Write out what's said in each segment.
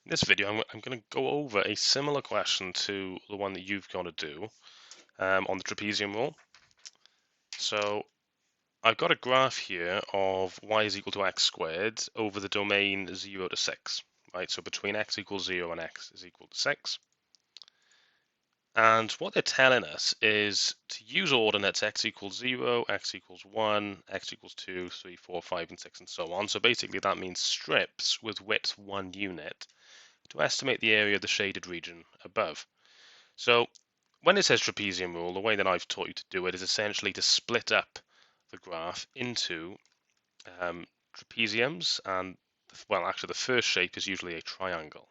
In this video, I'm going to go over a similar question to the one that you've got to do on the trapezium rule. So I've got a graph here of y is equal to x squared over the domain 0 to 6, right? So between x equals 0 and x is equal to 6. And what they're telling us is to use ordinates x equals 0, x equals 1, x equals 2, 3, 4, 5, and 6, and so on. So basically that means strips with width 1 unit to estimate the area of the shaded region above. So when it says trapezium rule, the way that I've taught you to do it is essentially to split up the graph into trapeziums, and well, actually the first shape is usually a triangle.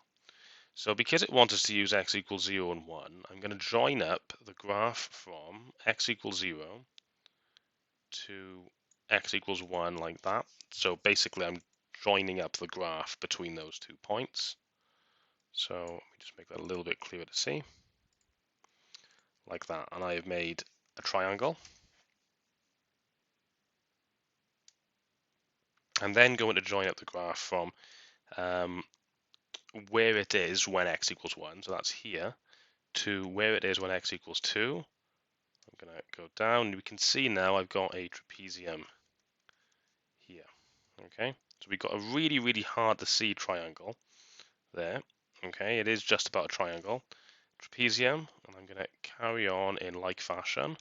So because it wants us to use x equals 0 and 1, I'm going to join up the graph from x equals 0 to x equals 1 like that. So basically I'm joining up the graph between those 2 points. So let me just make that a little bit clearer to see. Like that, and I have made a triangle. And then going to join up the graph from where it is when x equals 1, so that's here, to where it is when x equals 2. I'm going to go down. We can see now I've got a trapezium here. Okay, so we've got a really, really hard to see triangle there. Okay, it is just about a triangle. Trapezium, and I'm going to carry on in like fashion.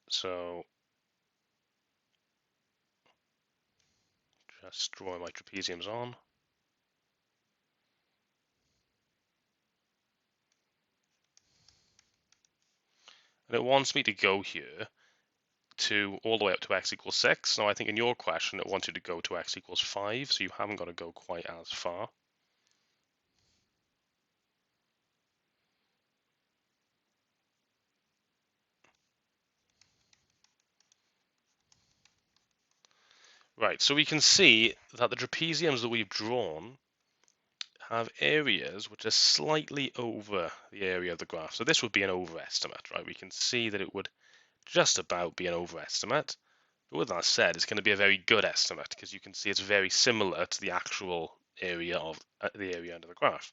So just draw my trapeziums on. And it wants me to go here to all the way up to x equals 6. Now I think in your question it wanted to go to x equals 5, so you haven't got to go quite as far. Right, so we can see that the trapeziums that we've drawn have areas which are slightly over the area of the graph. So this would be an overestimate, right? We can see that it would just about be an overestimate. But with that said, it's going to be a very good estimate because you can see it's very similar to the actual area of the area under the graph.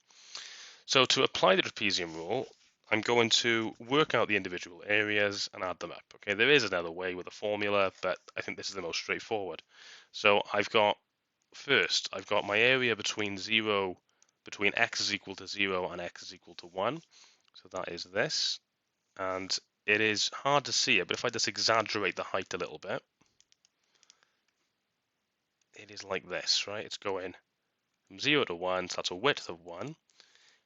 So to apply the trapezium rule, I'm going to work out the individual areas and add them up. Okay, there is another way with a formula, but I think this is the most straightforward. So I've got my area between x is equal to 0 and x is equal to 1. So that is this. And it is hard to see it, but if I just exaggerate the height a little bit, it is like this, right? It's going from 0 to 1, so that's a width of 1.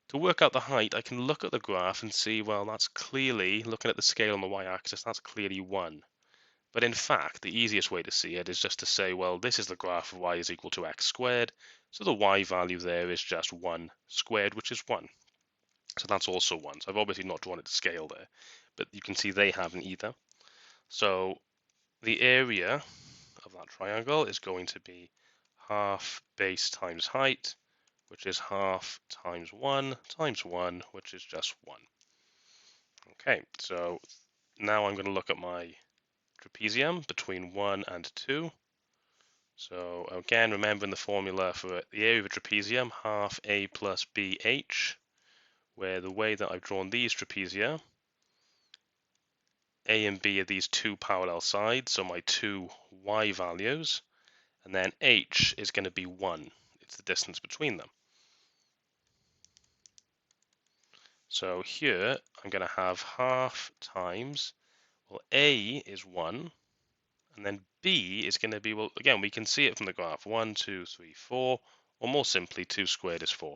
To work out the height, I can look at the graph and see, well, that's clearly, looking at the scale on the y-axis, that's clearly 1. But in fact, the easiest way to see it is just to say, well, this is the graph of y is equal to x squared, so the y value there is just 1 squared, which is 1. So that's also 1. So I've obviously not drawn it to scale there, but you can see they haven't either. So the area of that triangle is going to be half base times height, which is half times 1 times 1, which is just 1. Okay, so now I'm going to look at my trapezium between 1 and 2. So again, remembering the formula for the area of a trapezium, half a plus bh, where the way that I've drawn these trapezia, a and b are these two parallel sides, so my two y values, and then h is going to be 1. It's the distance between them. So here I'm going to have half times, well, a is 1, and then b is going to be, well, again, we can see it from the graph, 1, 2, 3, 4, or more simply, 2 squared is 4.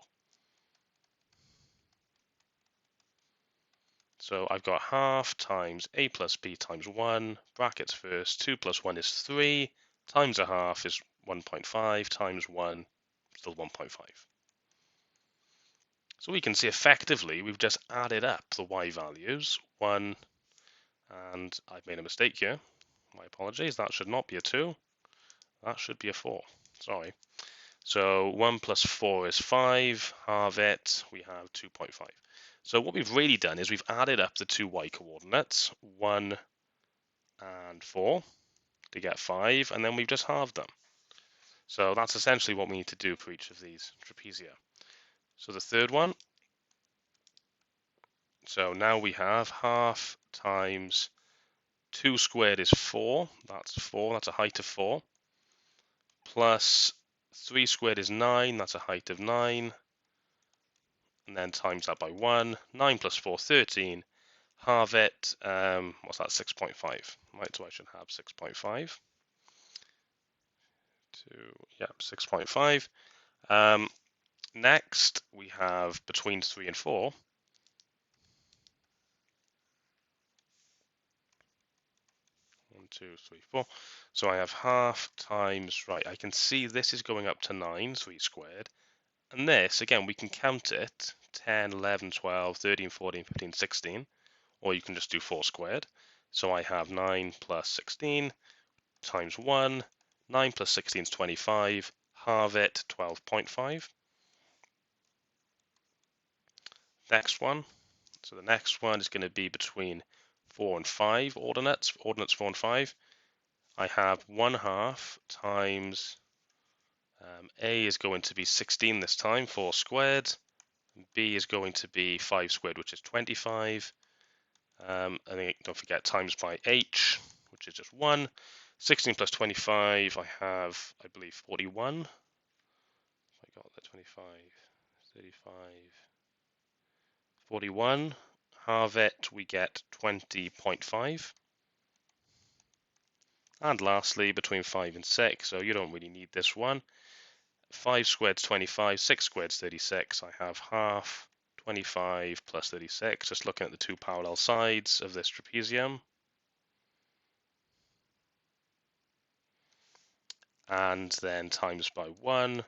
So I've got half times a plus b times 1, brackets first, 2 plus 1 is 3, times a half is 1.5, times 1, still 1.5. So we can see effectively we've just added up the y values, 1, and I've made a mistake here. My apologies, that should not be a 2, that should be a 4, sorry. So 1 plus 4 is 5, halve it, we have 2.5. So what we've really done is we've added up the two y coordinates, 1 and 4, to get 5, and then we've just halved them. So that's essentially what we need to do for each of these trapezia. So the third one, so now we have half times 2 squared is 4. That's 4. That's a height of 4. Plus 3 squared is 9. That's a height of 9. And then times that by 1. 9 plus 4, 13. Halve it. What's that? 6.5. Right, so I should have 6.5. Yeah, 6.5. Next, we have between 3 and 4. 1, 2, 3, 4. So I have half times, right, I can see this is going up to 9, 3 squared. And this, again, we can count it 10, 11, 12, 13, 14, 15, 16. Or you can just do 4 squared. So I have 9 plus 16 times 1. 9 plus 16 is 25. Halve it, 12.5. Next one. So the next one is going to be between 4 and 5 ordinates 4 and 5. I have 1 half times A is going to be 16 this time, 4 squared. B is going to be 5 squared, which is 25. And then don't forget times by H, which is just 1. 16 plus 25, I have, I believe, 41. I got that 25, 35, 41. Halve it, we get 20.5. And lastly, between 5 and 6, so you don't really need this one. 5 squared is 25, 6 squared is 36. I have half 25 plus 36, just looking at the two parallel sides of this trapezium. And then times by 1,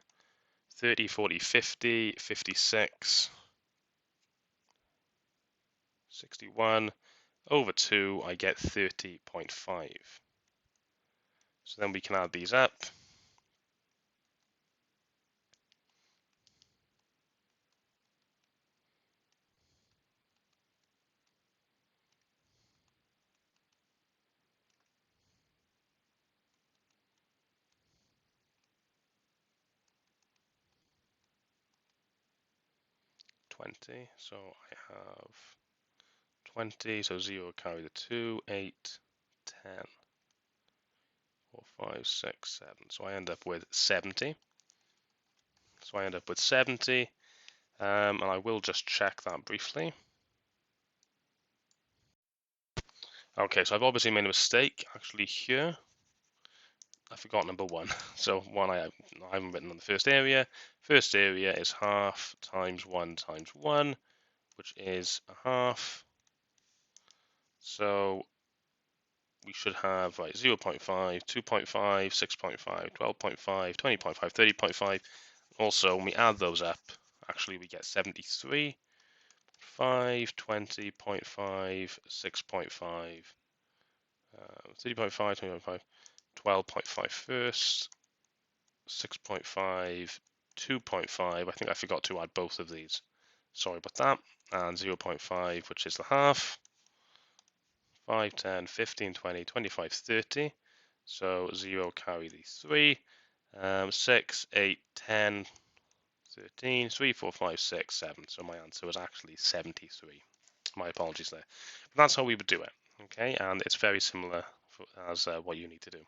30, 40, 50, 56, 61, over 2, I get 30.5. So then we can add these up. So I have 20, so 0 carry the 2, 8, 10, 4, 5, 6, 7. So I end up with 70. So I end up with 70, and I will just check that briefly. Okay, so I've obviously made a mistake actually here. I forgot number 1. So one I haven't written on the first area. First area is half times 1 times 1, which is a half. So we should have, right, 0.5, 2.5, 6.5, 12.5, 20.5, 30.5. Also, when we add those up, actually we get 73, 5, 20.5, 6.5, 30.5, 20.5, 12.5 first, 6.5, 2.5. I think I forgot to add both of these. Sorry about that. And 0.5, which is the half. 5, 10, 15, 20, 25, 30. So 0 carry the 3. 6, 8, 10, 13, 3, 4, 5, 6, 7. So my answer was actually 73. My apologies there. But that's how we would do it. Okay, and it's very similar as what you need to do.